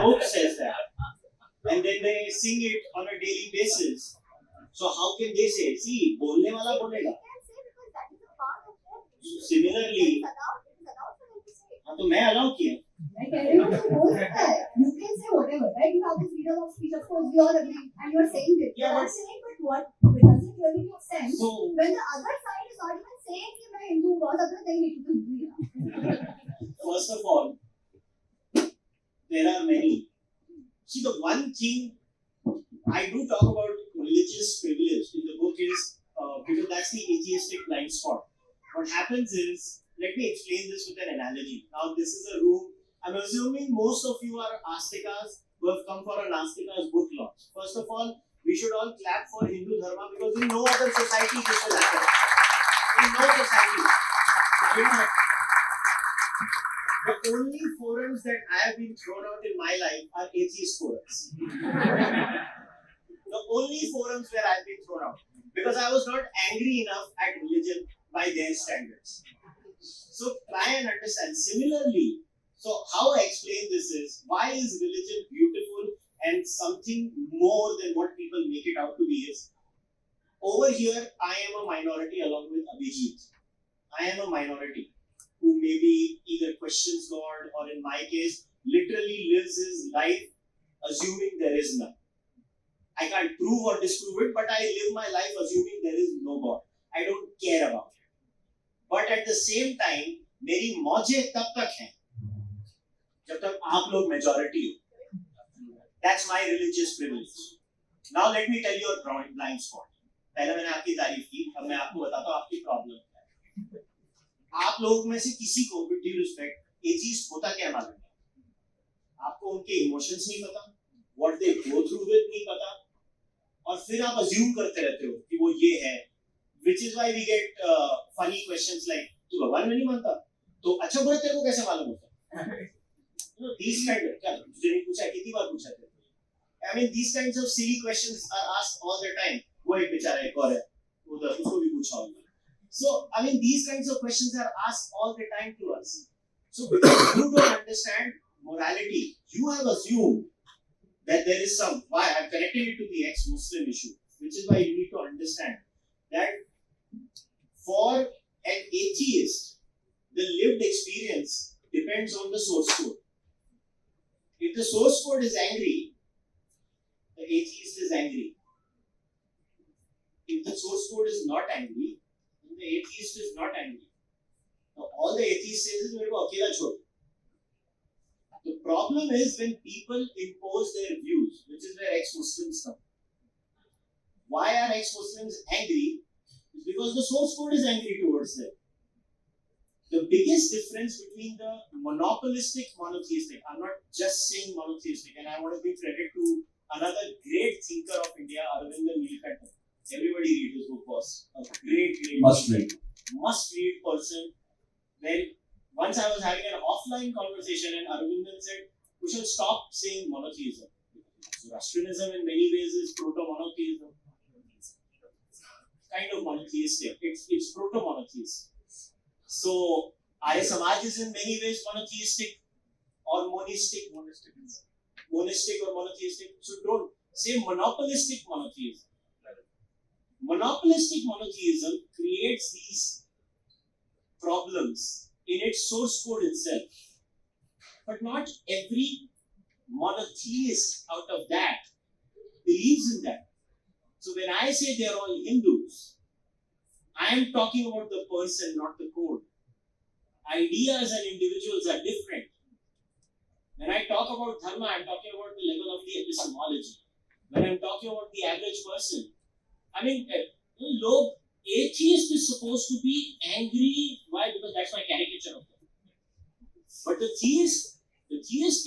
book says that, and then they sing it on a daily basis. So how can they say? See, बोलने वाला बोलेगा. Similarly, हाँ तो मैं allow किया. मैं कह रही हूँ तो बोल सकता है. You can say whatever, right? You have the freedom of speech. Of course, we all agree, and you are saying it. Yeah, but what does it really make sense So when the other side is not even saying कि मैं हिंदू बहुत अपना नहीं हिंदू हिंदू ही. first of all, there are many. See, the one thing I do talk about religious privilege in the book is because that's the atheistic blind spot. What happens is, let me explain this with an analogy. Now, this is a room. I'm assuming most of you are Astikas who have come for a Nastika's book launch. First of all, we should all clap for Hindu Dharma because in no other society this will happen. In no society. You know, the only forums that I have been thrown out in my life are atheist forums. The only forums where I've been thrown out. Because I was not angry enough at religion by their standards. So try and understand. Similarly, so how I explain this is, why is religion beautiful and something more than what people make it out to be is, over here I am a minority along with Abhijit. I am a minority who maybe either questions God or in my case, literally lives his life assuming there is none. I can't prove or disprove it, but I live my life assuming there is no God. I don't care about it. But at the same time, मेरी मौजें तब तक हैं जब तक आप लोग majority हो. That's my religious privilege. Now let me tell you a blind spot. पहले मैंने आपकी तारीफ की, अब मैं आपको बताता हूँ आपकी प्रॉब्लम क्या है. आप लोगों में से किसी को with due respect atheist होता क्या मालूम है? आपको उनके इमोशंस नहीं पता, what they go through with नहीं पता, और फिर आप assume करते रहते हो कि वो ये है, which is why we get funny questions like तू भगवान में नहीं मानता तो अच्छा बुरा तेरे को कैसे मालूम होता? You know, these kind of क्या तुझे नहीं पूछा कितनी बार पूछा तेरे? I mean these kinds of silly questions are asked all the time. वो एक बेचारा एक और है उधर उसको भी पूछा होगा. So I mean these kinds of questions are asked all the time to us. So because you don't understand morality, you have assumed that there is some, why I'm connecting it to the ex-Muslim issue, which is why you need to understand that for an atheist, the lived experience depends on the source code. If the source code is angry, the atheist is angry. If the source code is not angry, then the atheist is not angry. Now all the atheist says is, मेरे को अकेला छोड़. The problem is when people impose their views, which is where ex-Muslims come. Why are ex-Muslims angry? It's because the source code is angry towards them. The biggest difference between the monopolistic monotheistic, I'm not just saying monotheistic, and I want to give credit to another great thinker of India, Arvind Neelakantan. Everybody read his book, boss. A great must read person. Where once I was having an offline conversation and Arvind said, we should stop saying monotheism. Zoroastrianism in many ways is proto-monotheism. Kind of monotheistic. It's proto-monotheistic. So, Arya Samaj is in many ways monotheistic or monistic. Monistic or monotheistic. So, don't say monopolistic monotheism. Monopolistic monotheism creates these problems in its source code itself. But not every monotheist out of that believes in that. So when I say they are all Hindus, I am talking about the person, not the code. Ideas and individuals are different. When I talk about dharma, I am talking about the level of the epistemology. When I am talking about the average person, I mean, atheist is supposed to be angry. Why? Because that's my caricature of them. But the theist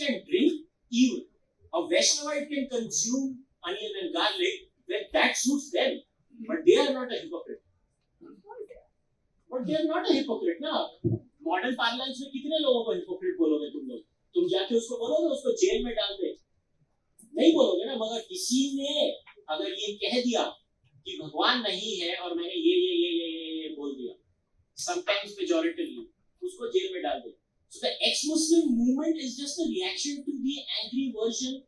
can drink evil. A Vaishnavite can consume onion and garlic when that suits them. But they are not a hypocrite. But they are not a hypocrite, ना. Modern parlance में कितने लोगों को hypocrite बोलोगे तुम लोग? तुम जाके उसको बोलोगे उसको जेल में डाल दे? नहीं बोलोगे ना. मगर किसी ने अगर ये कह दिया कि भगवान नहीं है और मैंने ये बोल दिया, sometimes pejoratively, उसको जेल में डाल दे. So the ex-Muslim movement is just a reaction to the angry version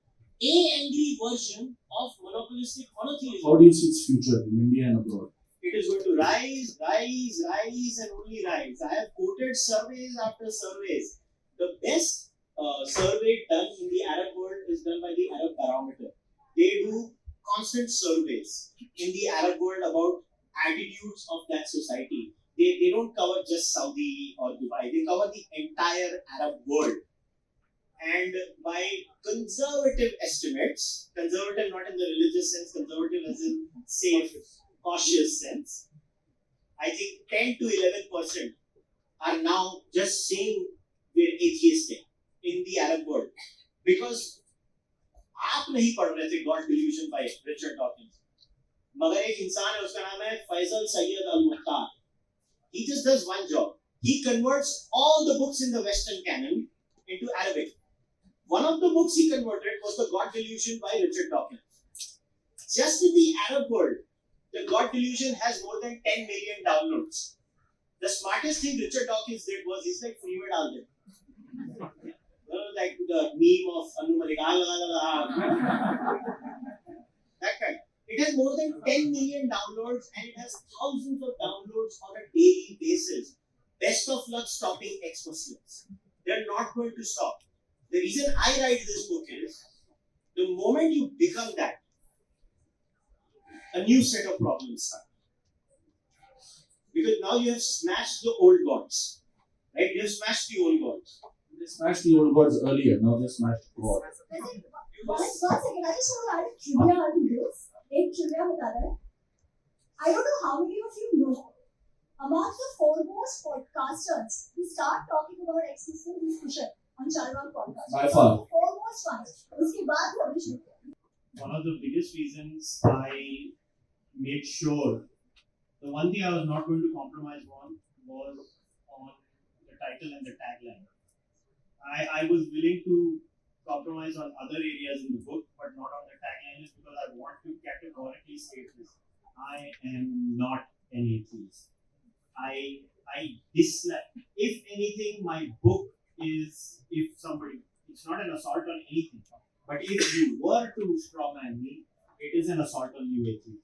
of monopolistic monotheism. How do you see its future in India and abroad? It is going to rise, and only rise. I have quoted surveys after surveys. The best survey done in the Arab world is done by the Arab Barometer. They do constant surveys in the Arab world about attitudes of that society. They don't cover just Saudi or Dubai, they cover the entire Arab world. And by conservative estimates, conservative not in the religious sense, conservative as in safe, cautious sense, I think 10 to 11% are now just saying we're atheistic in the Arab world. Because आप नहीं पढ़ रहे थे God Delusion by Richard Dawkins. मगर एक इंसान है उसका नाम है फैसल सैयद अल Mukhtar. He just does one job. He converts all the books in the Western canon into Arabic. One of the books he converted was the God Delusion by Richard Dawkins. Just in the Arab world, the God Delusion has more than 10 million downloads. The smartest thing Richard Dawkins did was he's like free में डाल दे. Like the meme of Anu Malik, that kind. It has more than 10 million downloads and it has thousands of downloads on a daily basis. Best of luck stopping ex-Muslims. They're not going to stop. The reason I write this book is, the moment you become that, a new set of problems start. Because now you have smashed the old gods. Right? You have smashed the old gods. They smashed the old gods earlier, now they smashed God. One second, I just want to add a trivia to this. एक trivia बता रहा है. I don't know how many of you know, among the foremost podcasters who start talking about ex-Muslims is Kushal on Charwal podcast. By far. The foremost ones. उसके बाद Ramesh Gupta. One of the biggest reasons I made sure, the one thing I was not going to compromise on was on the title and the tagline. I was willing to compromise on other areas in the book, but not on the tagline, is because I want to categorically state this. I am not an atheist. I dislike, if anything, my book is, if somebody, it's not an assault on anything, but if you were to strawman me, it is an assault on New Atheism.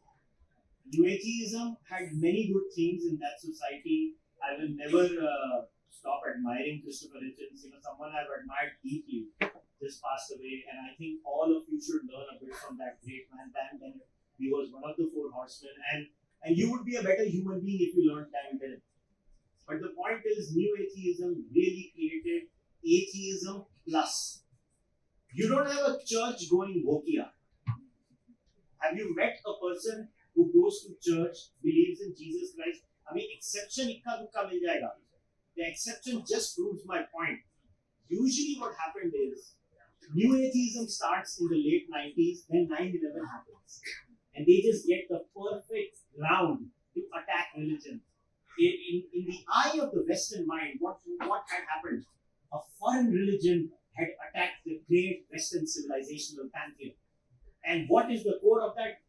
New Atheism had many good things in that society. I will never stop admiring Christopher Hitchens. Someone I've admired deeply just passed away, and I think all of you should learn a bit from that great man. Dan Dennett, he was one of the four horsemen, and you would be a better human being if you learned Dan Dennett. But the point is, New Atheism really created atheism plus. You don't have a church going wokia. Have you met a person who goes to church, believes in Jesus Christ? I mean, exception ikka dukka mil jayega. The exception just proves my point. Usually what happened is, New Atheism starts in the late 90s, then 9/11 happens. And they just get the perfect ground to attack religion. In the eye of the Western mind, what had happened? A foreign religion had attacked the great Western civilizational pantheon. And what is the core of that?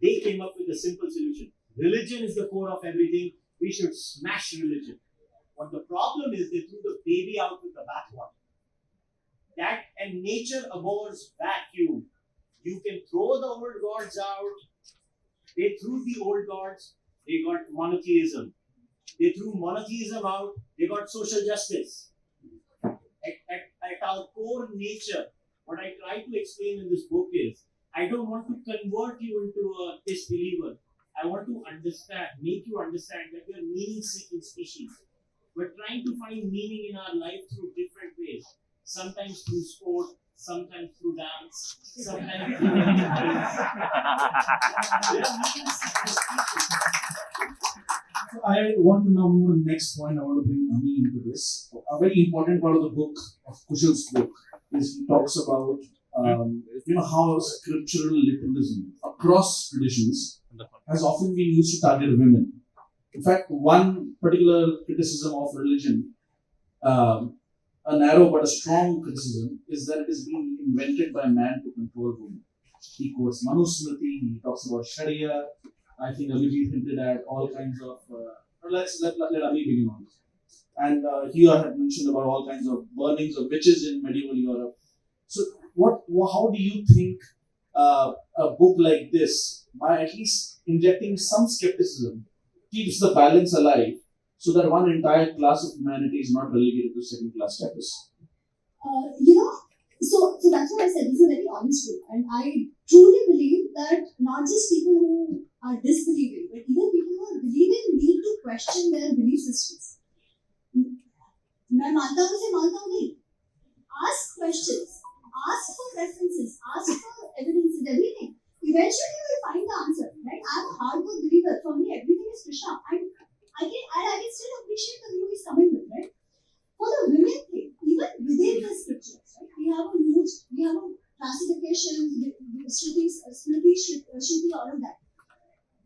They came up with a simple solution. Religion is the core of everything. We should smash religion. What the problem is, they threw the baby out with the bathwater. That and nature abhors vacuum. You can throw the old gods out. They threw the old gods, they got monotheism. They threw monotheism out, they got social justice. At our core nature, what I try to explain in this book is, I don't want to convert you into a disbeliever. I want to understand, make you understand that we are meaning-seeking species. We're trying to find meaning in our life through different ways. Sometimes through sport, sometimes through dance, sometimes through I want to now move to the next point. I want to bring Ami into this. A very important part of the book, of Kushal's book, is he talks about how scriptural literalism across traditions has often been used to target women. In fact, one particular criticism of religion, a narrow but a strong criticism, is that it is being invented by man to control women. He quotes Manusmriti, he talks about Sharia. I think Abhijit hinted at all kinds of. Let Abhi begin on this. and here I have mentioned about all kinds of burnings of witches in medieval Europe. So, how do you think a book like this, by at least injecting some skepticism, keeps the balance alive, so that one entire class of humanity is not relegated to second-class status? So that's what I said. This is a very honest book, and I truly believe that not just people who are disbelieving, but even people who are believing need to question their belief systems. मैं मानता हूँ से मानता हूँ नहीं. Ask questions, ask for references, ask for evidences, everything. Eventually you will find the answer, right? I'm a hardcore believer. For me, everything is Krishna, and I can still appreciate the view he's coming with, right? For the women thing, even within the scriptures, right? We have a classification, Shruti, all of that.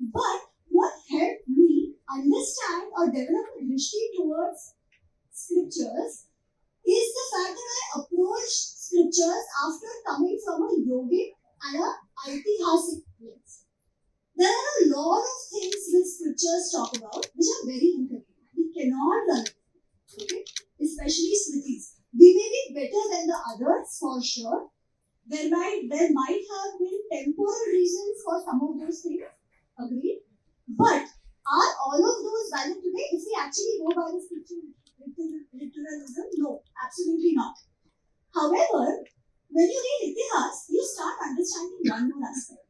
But what helped me understand or develop a drishti towards scriptures is the fact that I approached scriptures after coming from a yogic and a aitihasic place. There are a lot of things which scriptures talk about which are very inconvenient. We cannot run it, okay? Especially Smritis. We may be better than the others for sure. There might have been temporal reasons for some of those things, agreed. But are all of those valid today if we actually go by the scripture literalism? No, absolutely not. However, when you read Itihas, you start understanding one more aspect.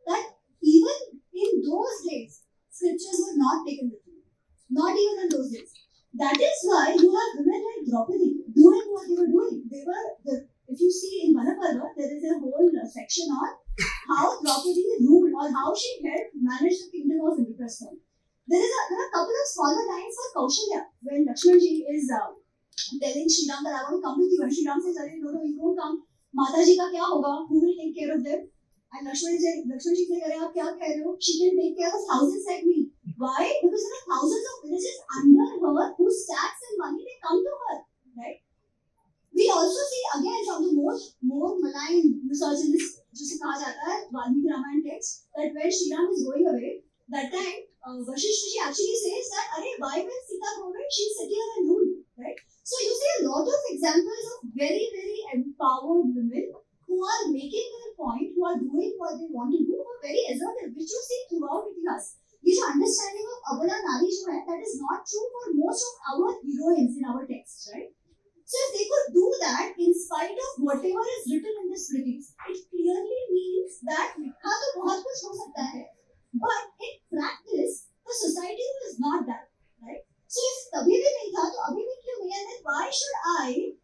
That even in those days, scriptures were not taken literally. Not even in those days. That is why you have women like Draupadi doing what they were doing. If you see in Vanaparva, there is a whole section on how Draupadi ruled or how she helped manage the kingdom of Indraprastha. There are a couple of smaller lines for Kaushalya when Lakshmanji is telling Shriram that I want to come with you, and Shriram says, no, you don't come. Mataji ka kya hoga? Who will take care of them? And Lakshmanji says, aap kya keh rahe ho? She can take care of thousands like me. Why? Because there are thousands of villages under her whose tax and money they come to her, right? We also see again from the more malign misogynist, जिसे कहा जाता है Valmiki Ramayan text, that when Shriram is going away, that time Vashishta actually says that, why will Sita go away? She'll sit here and rule, right? So you see a lot of examples of very, very empowered women who are making their point, who are doing what they want to do, who are very assertive, which you see throughout Itihas. This understanding of Abala Nari jo hai, that is not true for most of our heroines in our texts, right? So if they could do that in spite of whatever is written in the Smritis, it clearly means that likha to bahut kuch ho sakta hai, but in practice, the society was not that, right? So if tabhi bhi nahi tha, to abhi bhi kyun nahi hai, then why should I,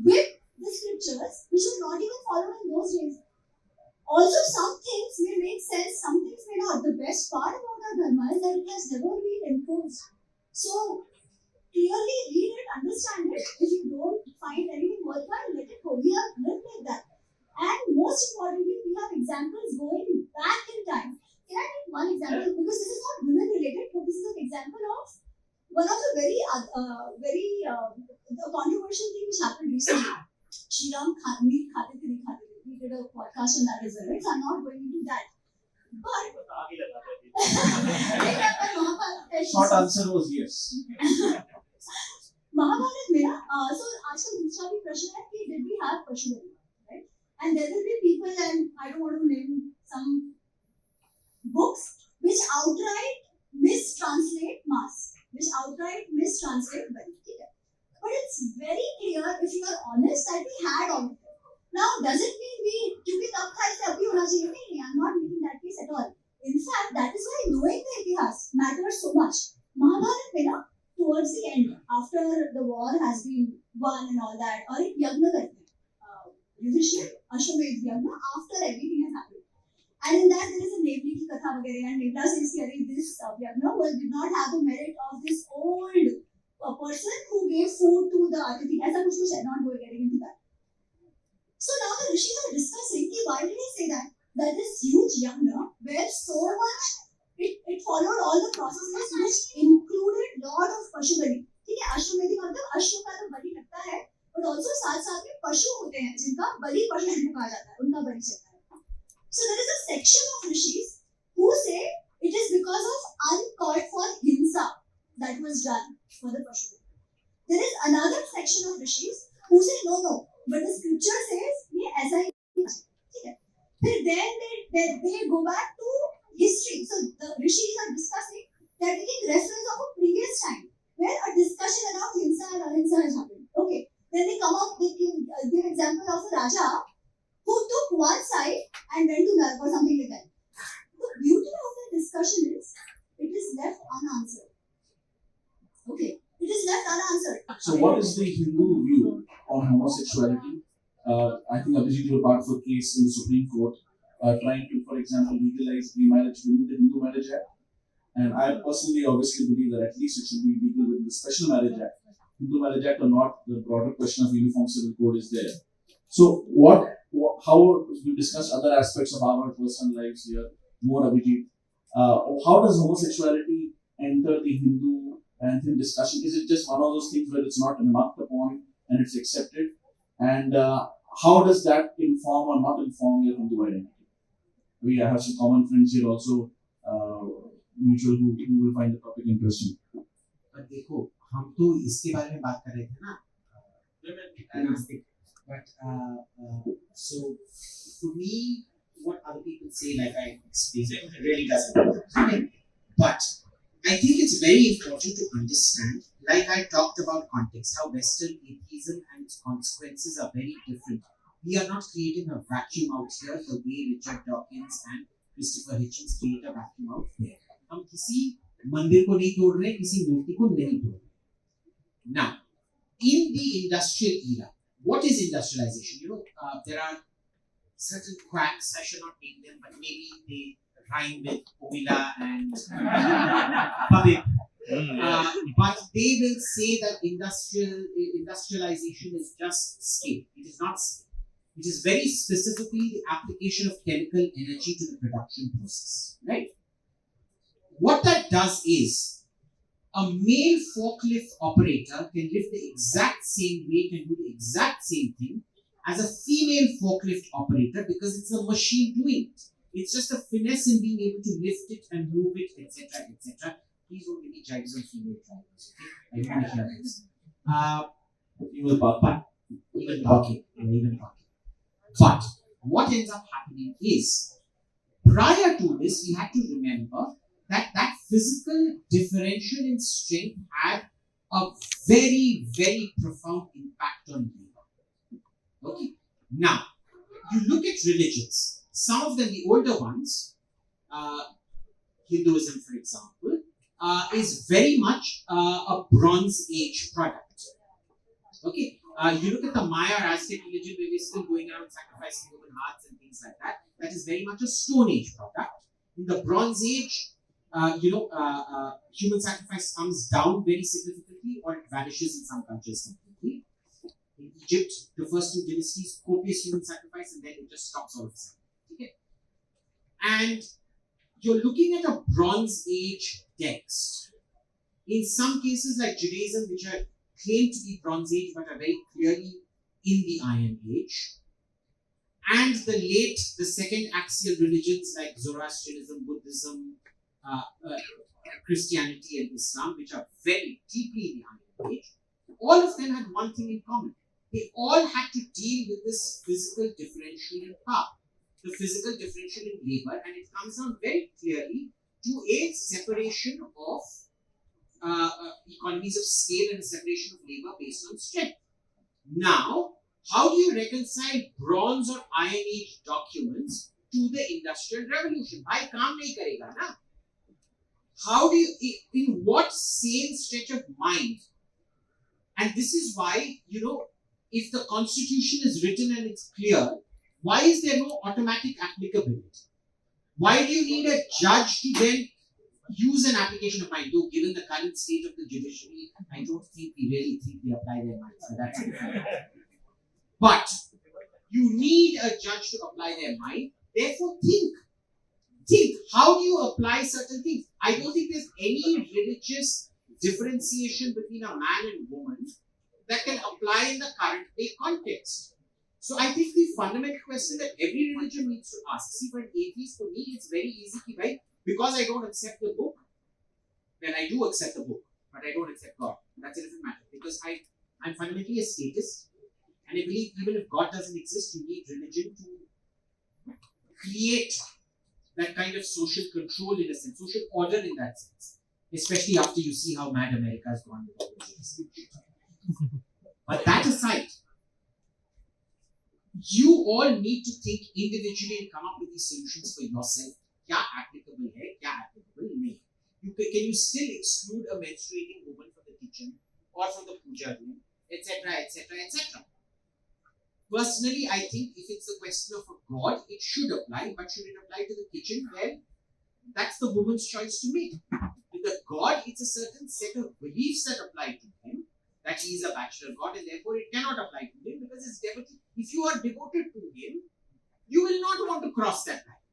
whip the scriptures which were not even followed in those days? Also, some things may make sense, some things may not. The best part about our dharma is that it has never been imposed. So, clearly read it, understand it. If you don't find anything worthwhile, let it go. We have lived like that. And most importantly, we have examples going back in time. Can I take one example? Because this is not women related, but this is an example of one of the very controversial thing which happened recently. Shriram meat khate the nahi khate. We did a podcast on that as well, right? So I'm not going into that. But Short answer was yes. Mahabharat में ना, so आजकल दूसरा भी प्रश्न है कि did we have Pashubali, right? And there will be people, and I don't want to name some books which outright mistranslate mass, which outright mistranslate Bali. But it's very clear, if you are honest, that we had all of them. Now, does it mean क्योंकि तब था इसलिए अभी होना चाहिए? नहीं, I'm not making that case at all. In fact, that is why knowing the Itihas matters so much. Mahabharat में ना, towards the end, after the war has been won and all that, और एक यज्ञ करते हैं, Yudhishthir, Ashwamedh yajna, after everything has happened. And in that there is a Nevli ki katha वगैरह, and Nevla says कि this yajna did not have the merit of this old person who gave food to the Atithi. ऐसा कुछ है, not getting into that. So now the rishis are discussing कि why did he say that? That this huge yajna where so much it followed all the processes which included lot of पशु बलि. ठीक है, अश्वमेध मतलब अश्व का तो बलि लगता है, but also साथ साथ में पशु होते हैं जिनका बलि पशु जिनको कहा जाता है, उनका बलि चलता है. So there is a section of rishis who say it is because of uncalled for hinsa that was done for the Pashu. There is another section of rishis who say no, but the scripture says ये ऐसा ही है. Then they go back to history. So the rishis are discussing, they're taking reference of a previous time where a discussion around hinsa and ahimsa has happened. Okay. Then they come up, they give example of a Raja who took one side and went to Nark or something like that. The beauty of the discussion is it is left unanswered. Okay. It is left unanswered. So, what is the Hindu view on homosexuality? I think Abhijit, you were part of a case in the Supreme Court trying to, for example, legalize gay marriage within the Hindu Marriage Act. And I personally obviously believe that at least it should be legal within the Special Marriage Act. Hindu Marriage Act or not, the broader question of Uniform Civil Code is there. So, how we discussed other aspects of our personal lives here, more Abhijit. How does homosexuality enter the Hindu and discussion? Is it just one of those things where it's not remarked upon and it's accepted? And how does that inform or not inform your Hindu identity? We have some common friends here also, mutual who will find the topic interesting. पर देखो हम तो इसके बारे में बात कर रहे थे ना but so for me what other people say like I explained really doesn't matter. But I think it's very important to understand, like I talked about context, how Western atheism and its consequences are very different. We are not creating a vacuum out here the way Richard Dawkins and Christopher Hitchens create a vacuum out there. हम किसी मंदिर को नहीं तोड़ रहे, किसी मूर्ति को नहीं तोड़ रहे. Now, in the industrial era, what is industrialization? There are certain quacks, I should not name them, but maybe they rhyme with Omila and Babib. But they will say that industrialization is just scale. It is not scale. It is very specifically the application of chemical energy to the production process, right? What that does is, a male forklift operator can lift the exact same weight and do the exact same thing as a female forklift operator because it's a machine doing it. It's just a finesse in being able to lift it and move it, etc., etc. Please don't give me jibes on female drivers, okay? I don't want to hear this. Even talking. But what ends up happening is, prior to this, we had to remember that physical differential in strength had a very, very profound impact on labor. Okay? Now, you look at religions. Some of them, the older ones, Hinduism, for example, is very much a Bronze Age product. Okay? You look at the Maya or Aztec religion, where we're still going around sacrificing human hearts and things like that. That is very much a Stone Age product. In the Bronze Age, human sacrifice comes down very significantly, or it vanishes in some countries completely. In Egypt, the first two dynasties, copious human sacrifice, and then it just stops all of a sudden. Okay? And you're looking at a Bronze Age text. In some cases, like Judaism, which are claimed to be Bronze Age, but are very clearly in the Iron Age. And the second axial religions like Zoroastrianism, Buddhism, Christianity and Islam, which are very deeply in the Iron Age, all of them had one thing in common. They all had to deal with this physical differential in power, the physical differential in labor, and it comes down very clearly to a separation of economies of scale and a separation of labor based on strength. Now, how do you reconcile Bronze or Iron Age documents to the Industrial Revolution? Bhai, kaam nahi karega na? How do you, in what sane stretch of mind? And this is why, if the Constitution is written and it's clear, why is there no automatic applicability? Why do you need a judge to then use an application of mind? Though, given the current state of the judiciary, I don't think we really think they apply their minds. So that's it. But you need a judge to apply their mind. Therefore, think. How do you apply certain things? I don't think there's any religious differentiation between a man and woman that can apply in the current day context. So I think the fundamental question that every religion needs to ask, see, for an atheist, for me, it's very easy, right? Because I don't accept the book, then I do accept the book. but I don't accept God. That's a different matter. Because I'm fundamentally a statist, and I believe even if God doesn't exist, you need religion to create that kind of social control in a sense, social order in that sense. Especially after you see how mad America has gone with all this. But that aside, you all need to think individually and come up with these solutions for yourself. Kya applicable hai, kya applicable nahi. Can you still exclude a menstruating woman from the kitchen or from the puja room, etc., etc., etc.? Personally, I think if it's a question of a God, it should apply, but should it apply to the kitchen? Well, that's the woman's choice to make. With a God, it's a certain set of beliefs that apply to him, that he is a bachelor God, and therefore it cannot apply to him because it's devotee. If you are devoted to him, you will not want to cross that line.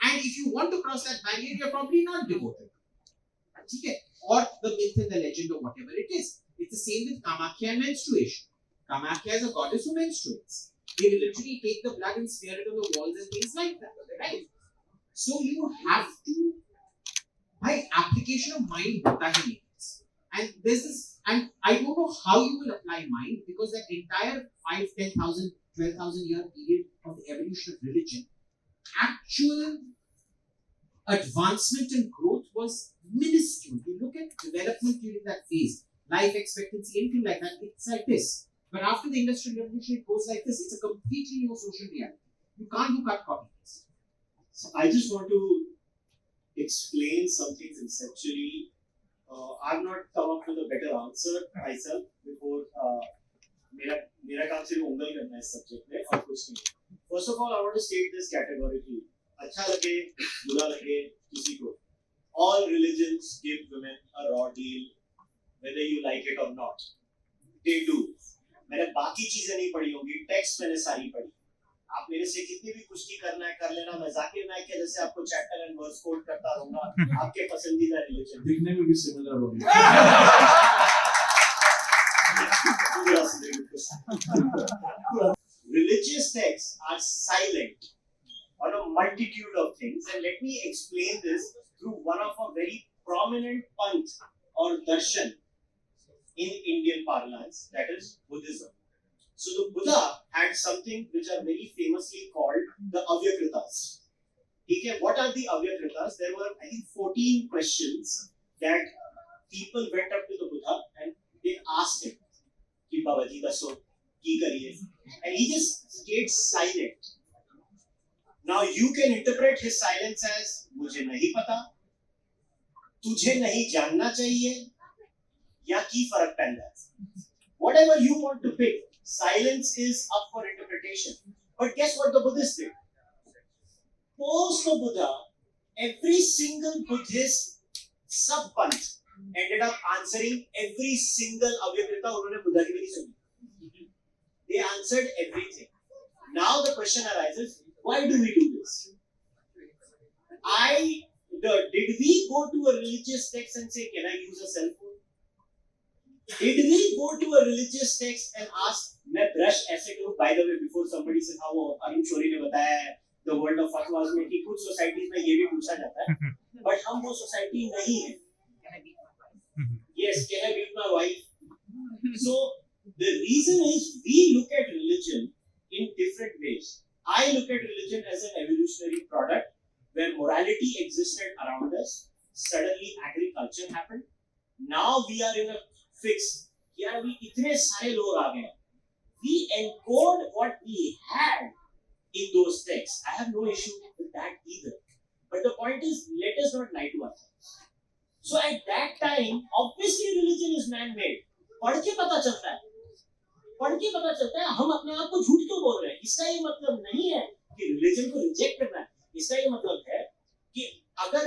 And if you want to cross that barrier, you're probably not devoted. Okay? Or the myth and the legend or whatever it is. It's the same with Kamakhya and menstruation. Kamakhya is a goddess who menstruates. They will literally take the blood and smear it on the walls and things like that. Right? So you have to, by application of mind, hota hi nahi. And there's this, and I don't know how you will apply mind, because that entire 5, 10,000, 12,000 year period of the evolution of religion, actual advancement and growth was minuscule. You look at development during that phase, life expectancy, anything like that, it's like this. But after the Industrial Revolution, it goes like this. It's a completely new social reality. You can't do cut copy paste. So I just want to explain something conceptually. I've not come up with a better answer myself before. मेरा काम सिर्फ उंगल करना है इस subject में और कुछ नहीं. First of all, I want to state this categorically. अच्छा लगे, बुरा लगे किसी को. All religions give women a raw deal, whether you like it or not. They do. मैंने बाकी चीजें नहीं पढ़ी होंगी, टेक्स्ट मैंने सारी पढ़ी. आप मेरे से कितनी भी पुष्टि करना है कर लेना. मैं जाकिर नाइक के जैसे आपको चैप्टर एंड वर्स कोट करता रहूंगा. आपके पसंदीदा रिलीजन दिखने में भी सिमिलर होगी. Religious texts are silent on a multitude of things, and let me explain this through one of a very prominent panth or darshan in Indian parlance, that is Buddhism. So the Buddha had something which are very famously called the Avyakritas. Okay, what are the Avyakritas? There were, I think, 14 questions that people went up to the Buddha and they asked him, Ki Babaji daso, ki kariye? And he just stayed silent. Now you can interpret his silence as, मुझे नहीं पता, तुझे नहीं जानना चाहिए, या की फर्क पैदा है. Whatever you want to pick, silence is up for interpretation. But guess what the Buddhists did? Post the Buddha, every single Buddhist sub-panth ended up answering every single Avyakrita उन्होंने बुद्धा की भी नहीं सुनी. They answered everything. Now the question arises, why do we do this? Did we go to a religious text and say, can I use a cell phone? Did we go to a religious text and ask, मैं brush ऐसे करूँ? By the way, before somebody says, हाँ वो अरुण शोरी ने बताया है, the world of fatwas में कि कुछ societies में ये भी पूछा जाता है, but हम वो society नहीं है. Yes, can I beat my wife? So the reason is we look at religion in different ways. I look at religion as an evolutionary product where morality existed around us. Suddenly agriculture happened. Now we are in a fix. यार अभी इतने सारे लोग आ गए. We encode what we had in those texts. I have no issue with that either. But the point is, let us not lie to ourselves. So at that time, obviously religion is man-made. पढ़ के पता चलता है. पढ़ के पता चलता है हम अपने आप को झूठ क्यों बोल रहे हैं. इसका ये मतलब नहीं है कि religion को reject करना है. इसका ये मतलब है कि अगर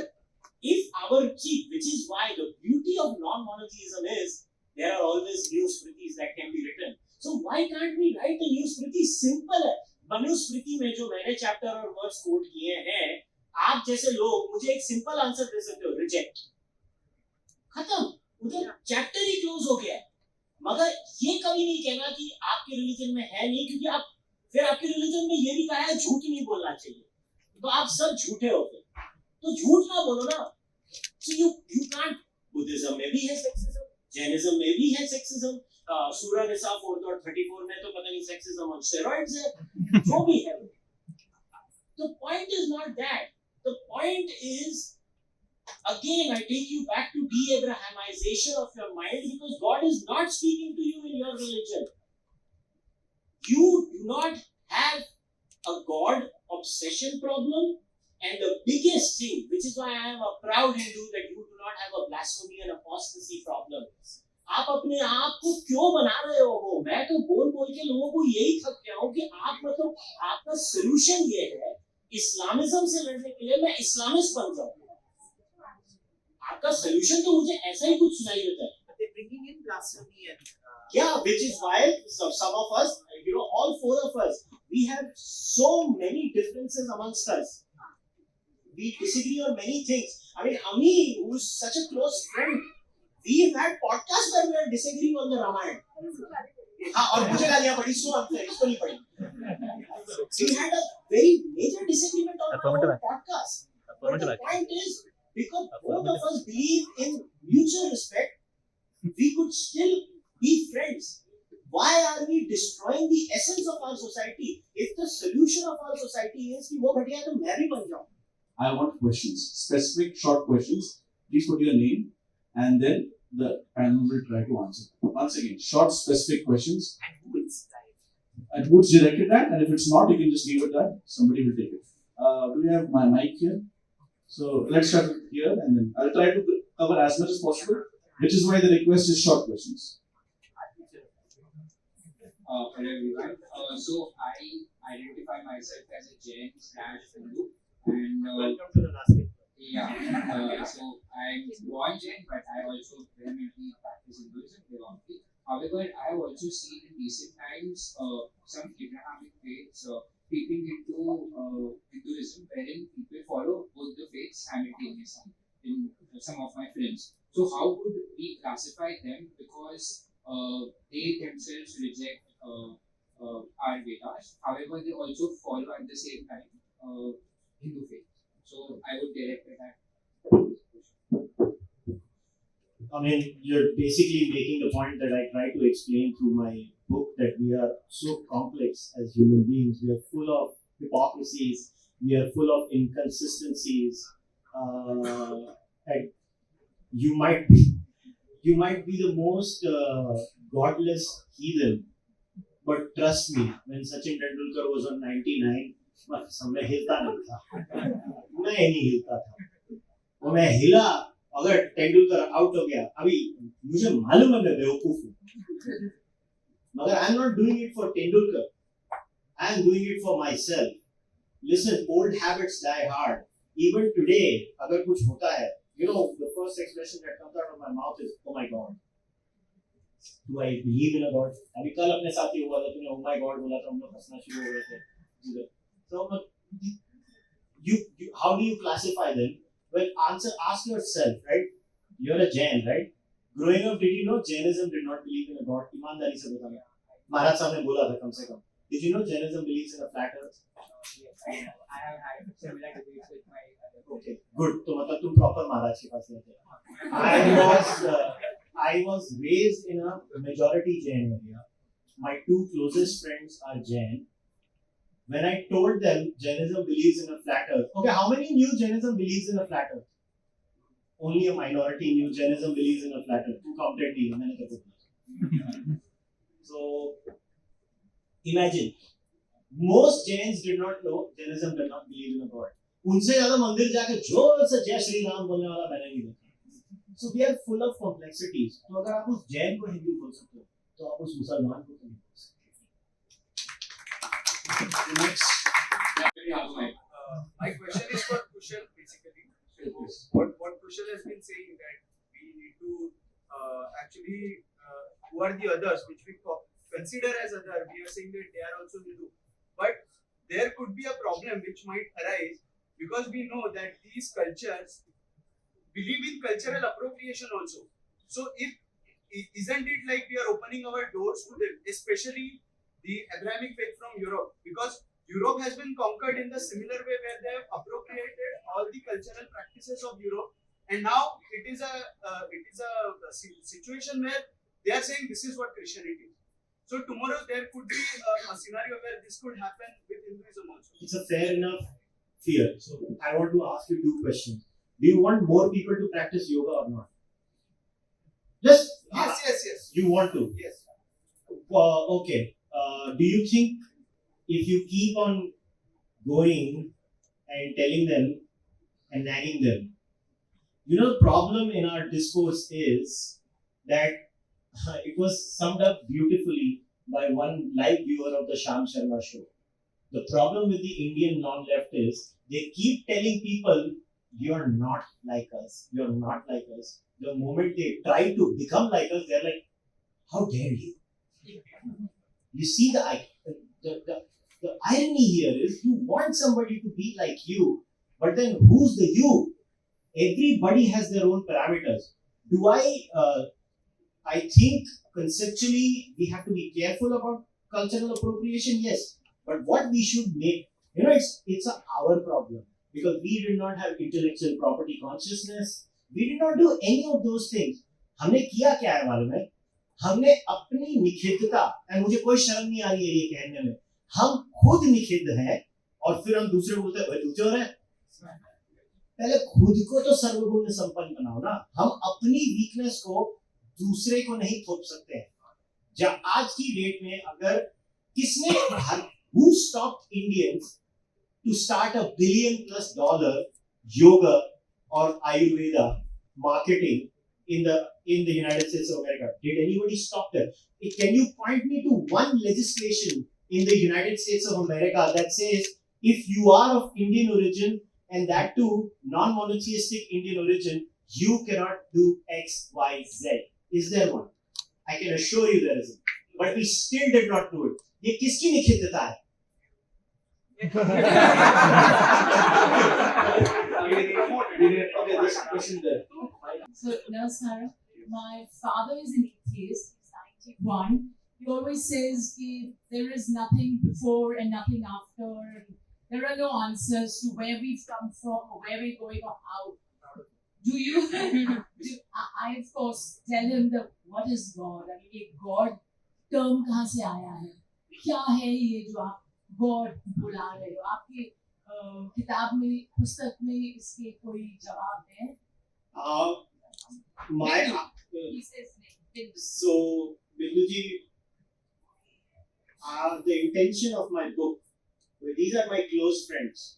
if our chief, which is why the beauty of non-monotheism is there are always new smritis that can be written. So why can't we write a new smriti? Simple है. मनुस्मृति में जो मैंने चैप्टर और वर्स कोट किए हैं, आप जैसे लोग मुझे एक सिंपल आंसर दे सकते हो, रिजेक्ट. खत्म. उधर चैप्टर ही क्लोज हो गया है. मगर ये कभी नहीं कहना कि आपके रिलीजन में है नहीं, क्योंकि आप फिर आपके रिलीजन में ये भी कहा है झूठ नहीं बोलना चाहिए, तो आप सब झूठे हो गए. तो झूठ ना बोलो ना. So you can't बुद्धिज्म में भी है सेक्सिज्म, जैनिज्म में भी है सेक्सिज्म, सूरह निसा 4.34 में तो पता नहीं सेक्सिज्म ऑन स्टेरॉइड्स है, जो भी है वो. The point is not that. The point is, again, I take you back to de-Abrahamization of your mind, because God is not speaking to you in your religion. You do not have a God obsession problem, and the biggest thing, which is why I am a proud Hindu, that you do not have a blasphemy and apostasy problem. आप अपने आप को क्यों बना रहे हो? मैं तो बोल बोल के लोगों को यही थक गया हूँ कि आप मतलब आपका सोल्यूशन ये है इस्लामिज्म से लड़ने के लिए मैं इस्लामिस्ट बन जाऊँ. आपका सोल्यूशन तो मुझे ऐसा ही कुछ सुनाई देता है. But they're bringing in blasphemy and Yeah, which is why some of us, all four of us, we have so many differences amongst us. We disagree on many things. I mean, Ami, who is such a close friend, we've had podcasts where we are disagreeing on the Ramayana. हाँ, और मुझे गालियाँ पड़ी, so unfair, इसको नहीं पड़ी. We had a very major disagreement on our podcast. But the point is, because both of us believe in mutual respect, we could still be friends. Why are we destroying the essence of our society? If the solution of our society is कि वो घटिया है तो मैं भी बन जाऊँ. I want questions, specific short questions. Please put your name and then the panel will try to answer. Once again, short, specific questions. and who is right? And who's directed at, and if it's not, you can just leave it at. Somebody will take it. Do we have my mic here? So let's start here, and then I'll try to cover as much as possible, which is why the request is short questions. Hello everyone. So I identify myself as a Jain/Hindu, and Welcome to the last week. so I'm born Jain, but I also vehemently practice Hinduism devoutly. However, I have also seen in recent times some Abrahamic faiths creeping into Hinduism, wherein people follow both the faiths simultaneously in some of my friends. So how would we classify them, because they themselves reject our Vedas. However, they also follow at the same time Hindu faith. So I would direct it at. I mean, you're basically making the point that I try to explain through my book, that we are so complex as human beings. We are full of hypocrisies. We are full of inconsistencies. And you might be the most godless heathen, but trust me, when Sachin Tendulkar was on 99, मैं हिलता नहीं था. मैं नहीं हिलता था. और मैं हिला, अगर तेंदुलकर आउट हो गया, अभी मुझे मालूम है मैं बेवकूफ हूँ, मगर I am not doing it for Tendulkar, I am doing it for myself. Listen, old habits die hard. Even today अगर कुछ होता है, the first expression that comes out of my mouth is, oh my god. Do I believe in a god? अभी कल अपने साथ ही हुआ था, तूने oh my god बोला था, हम लोग हंसना शुरू हो गए थे. So how do you classify them? Well, ask yourself, right? You're a Jain, right? Growing up, did you know Jainism did not believe in a god? ईमानदारी से बताना. महाराज साहब ने बोला था कम से कम. Did you know Jainism believes in a flat earth? Yes, I have had similar debates with my other Okay, good. तो मतलब तुम proper महाराज के पास रहते. I was raised in a majority Jain area. My two closest friends are Jain. When I told them Jainism believes in a flat earth, okay, how many knew Jainism believes in a flat earth? Only a minority knew Jainism believes in a flat earth. Who counted me? मैंने क्या बोला? So imagine, most Jains did not know Jainism did not believe in a god. उनसे ज़्यादा मंदिर जाके जोर से जय श्री राम बोलने वाला मैंने नहीं देखा. So we are full of complexities. तो अगर आप उस जैन को हिंदू बोल सकते हो, तो आप उस मुसलमान को नहीं बोल सकते. Next. My question is for Kushal basically. What Kushal has been saying, that we need to who are the others which we consider as other, we are saying that they are also Hindu. But there could be a problem which might arise, because we know that these cultures believe in cultural appropriation also. So isn't it like we are opening our doors to them, especially the Abrahamic faith from Europe, because Europe has been conquered in the similar way, where they have appropriated all the cultural practices of Europe and now it is a situation where they are saying this is what Christianity is. So tomorrow there could be a scenario where this could happen with Hinduism also. It's a fair enough fear. So I want to ask you two questions. Do you want more people to practice yoga or not? Just Yes. you want to. Yes. Okay. Do you think if you keep on going and telling them and nagging them, the problem in our discourse is that it was summed up beautifully by one live viewer of the Sham Sharma show. The problem with the Indian non-left is they keep telling people, you're not like us. You're not like us. The moment they try to become like us, they're like, how dare you? You see the irony here is you want somebody to be like you, but then who's the you? Everybody has their own parameters. I think conceptually we have to be careful about cultural appropriation, yes. But what we should make, it's our problem. Because we did not have intellectual property consciousness. We did not do any of those things. हमने किया क्या है मालूम है? हमने अपनी निखिद्धता, और मुझे कोई शर्म नहीं आ रही है ये कहने में, हम खुद निखिद्ध हैं और फिर हम दूसरे को बोलते हैं भाई तू चोर है। पहले खुद को तो सर्वगुण संपन्न बनाओ ना। हम अपनी वीकनेस को दूसरे को नहीं थोप सकते हैं। जब आज की डेट में अगर किसने who stopped Indians to start $1 billion+ yoga or Ayurveda marketing in the United States of America? Did anybody stop them? Can you point me to one legislation in the United States of America that says if you are of Indian origin and that too non-monotheistic Indian origin, you cannot do X, Y, Z? Is there one? I can assure you there isn't. But we still did not do it. ये किसकी निखिद्धता है? Okay, this question there. So, Namaskara. My father is an atheist. He's 91. He always says that there is nothing before and nothing after. There are no answers to where we've come from or where we're going or how. Do you? I of course tell him that what is God? I mean, ये God term कहाँ से आया है? क्या है ये जो आप God बुला रहे हो? आपकी किताब में, पुस्तक में इसके कोई जवाब है? He says no. So, Binduji, the intention of my book, these are my close friends.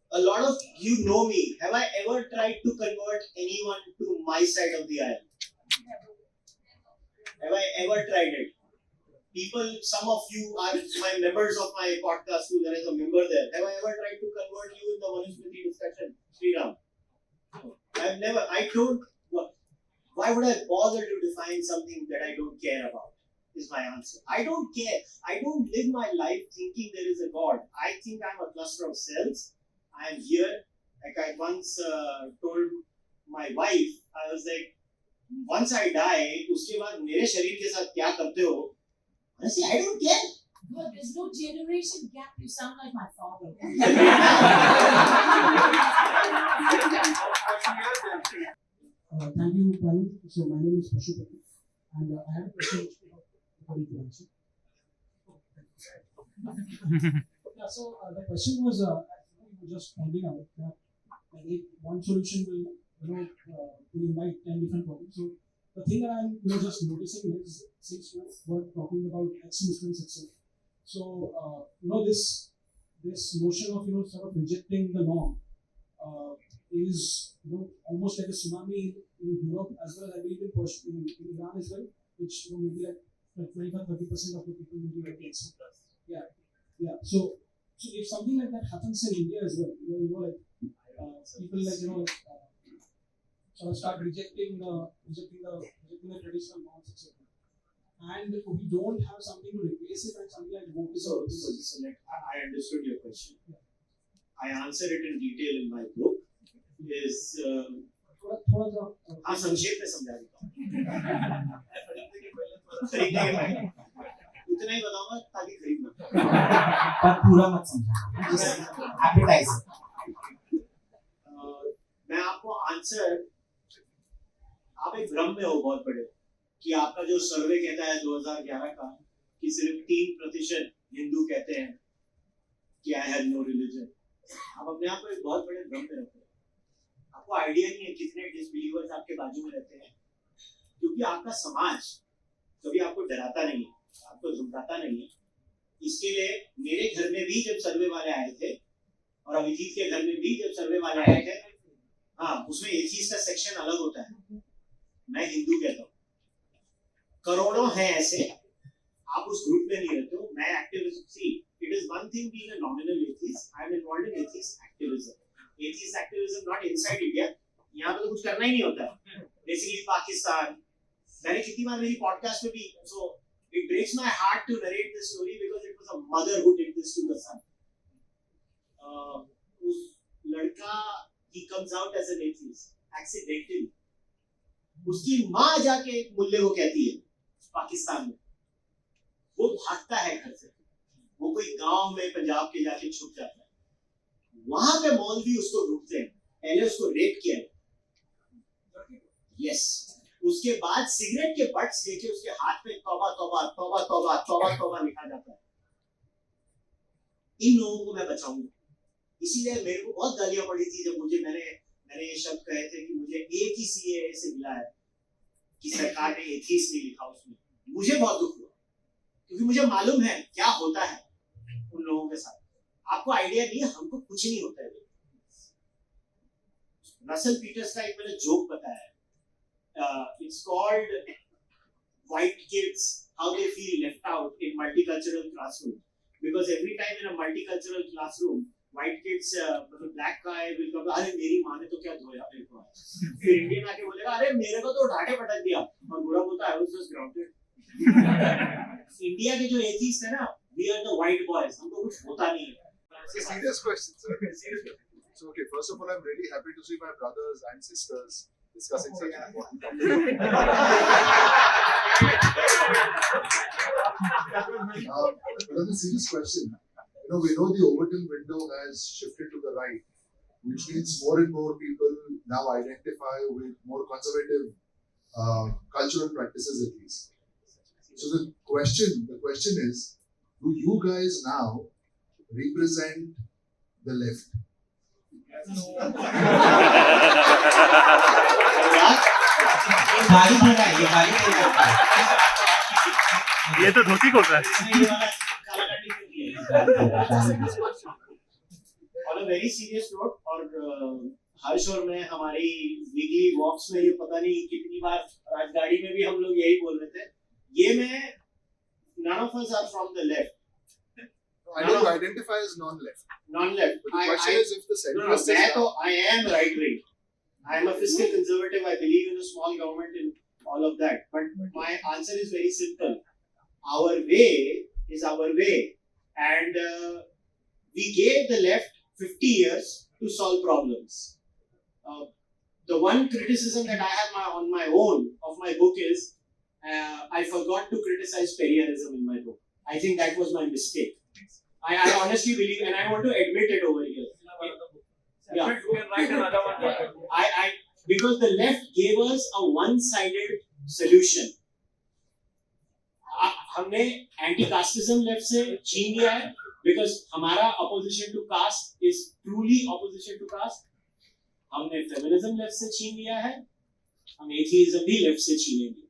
A lot of you know me. Have I ever tried to convert anyone to my side of the aisle? Have I ever tried it? People, some of you are my members of my podcast too. There is a member there. Have I ever tried to convert you in the Manusmriti discussion? Sriram. I've never. I don't. Why would I bother to define something that I don't care about? Is my answer. I don't care. I don't live my life thinking there is a God. I think I'm a cluster of cells. I am here. Like I once told my wife, I was like, once I die, उसके बाद मेरे शरीर के साथ क्या करते हो? Honestly, I don't care. But there's no generation gap. You sound like my father. Thank you, Praveen. So my name is Pashupati, and I have a question for you to answer. Yeah, so the question was, you were just pointing out that if one solution will, will invite 10 different problems. So the thing that I'm, just noticing is, since we're talking about ex-Muslims itself, so this notion of sort of rejecting the norm is almost like a tsunami in Europe as well as I believe in Iran as well, which maybe like 25-30% of the people will be against. Yeah. So if something like that happens in India as well, people like sort of start rejecting the traditional norms, etc. And we don't have something to replace it, and something like wokeism. So I understood your question. I answered it in detail in my book. Is हाँ संक्षेप में समझा देता हूँ। खरीदने के पहले उतना ही बताऊंगा ताकि खरीदना। पर पूरा मत समझाना। Appetizer. मैं आपको आंसर, आप एक भ्रम में हो बहुत बड़े कि आपका जो सर्वे कहता है 2011 का कि सिर्फ 3% हिंदू कहते हैं कि आई हैव नो रिलीजन, आप अपने आप को एक बहुत बड़े भ्रम में रखते हैं। आपको आइडिया नहीं है कितने डिसबिलीवर्स आपके बाजू में रहते हैं, क्योंकि आपका समाज कभी आपको डराता नहीं है, आपको धमकाता नहीं है। इसके लिए मेरे घर में भी जब सर्वे वाले आए थे और अभिजीत के घर में भी जब सर्वे वाले आए थे, हाँ, उसमें एथीस्ट का सेक्शन अलग होता है, मैं हिंदू कहता हूँ। करोड़ों हैं ऐसे, आप उस ग्रुप में नहीं रहते हो। मैं activist, see it is one thing being a nominal atheist, I am involved in atheist activism not inside India. यहाँ पे तो कुछ करना ही नहीं होता है। बेसिकली पाकिस्तान, मैंने कितनी बार मेरी पॉडकास्ट में भी, so it breaks my heart to narrate this story because it was a mother who did this to the son. उस लड़का, he comes out as an atheist accidentally, उसकी माँ जाके मुल्ले को कहती है पाकिस्तान में, वो भागता है घर से, वो कोई गांव में पंजाब के जाके छुप जाता है, वहां पे मौलवी उसको ढूंढते हैं, पहले उसको रेप किया है, यस, उसके बाद सिगरेट के बट्स लेके उसके हाथ में तौबा तौबा तौबा तौबा तौबा तौबा लिखा जाता है। इन लोगों को मैं बचाऊंगा। इसीलिए मेरे को बहुत गालियां पड़ी थी जब मैंने ये शब्द कहे थे कि मुझे एक ही सीए से मिला है कि सरकार ने एथीस्ट नहीं लिखा उसमें। मुझे बहुत दुख हुआ, क्योंकि मुझे मालूम है क्या होता है उन लोगों के साथ। आपको आइडिया नहीं है, हमको कुछ नहीं होता है। रसल पीटर्स का एक मैंने जोक बताया है, it's called white kids how they feel left out in multicultural classroom, because every time in a multicultural classroom white kids, मतलब ब्लैक गाय विल कम, अरे मेरी माँ ने तो क्या धोया मेरे को, फिर इंडियन आके बोलेगा अरे मेरे को तो उठा के पटक दिया, और बुरा बोलता है I was just grounded. India के जो एथीस्ट है ना, we are the white boys, हमको कुछ होता नहीं है। It's a serious question, sir. Serious question. So, okay, first of all, I'm really happy to see my brothers and sisters discussing such important topics. But on a serious question, we know the Overton window has shifted to the right, which means more and more people now identify with more conservative cultural practices, at least. So the question is, do you guys now represent the left? ये तो धोती खोल रहा है। On a very serious note, और हर्ष और मैं हमारी weekly वॉक्स में ये पता नहीं कितनी बार राजगाड़ी में भी हम लोग यही बोल रहे थे, ये मैं, none of us are from the left. I know you identify as non-left. Non-left. But the question is if the centrist is so I am right-wing. I am a fiscal conservative. I believe in a small government and all of that. But my answer is very simple. Our way is our way. And we gave the left 50 years to solve problems. The one criticism that I have on my own of my book is I forgot to criticize Perrierism in my book. I think that was my mistake. I honestly believe, and I want to admit it over here. Yeah. Because the left gave us a one-sided solution. हमने anti-casteism left से छीन लिया है, because हमारा opposition to caste is truly opposition to caste. हमने feminism left से छीन लिया है, हम atheism भी left से छीनेंगे.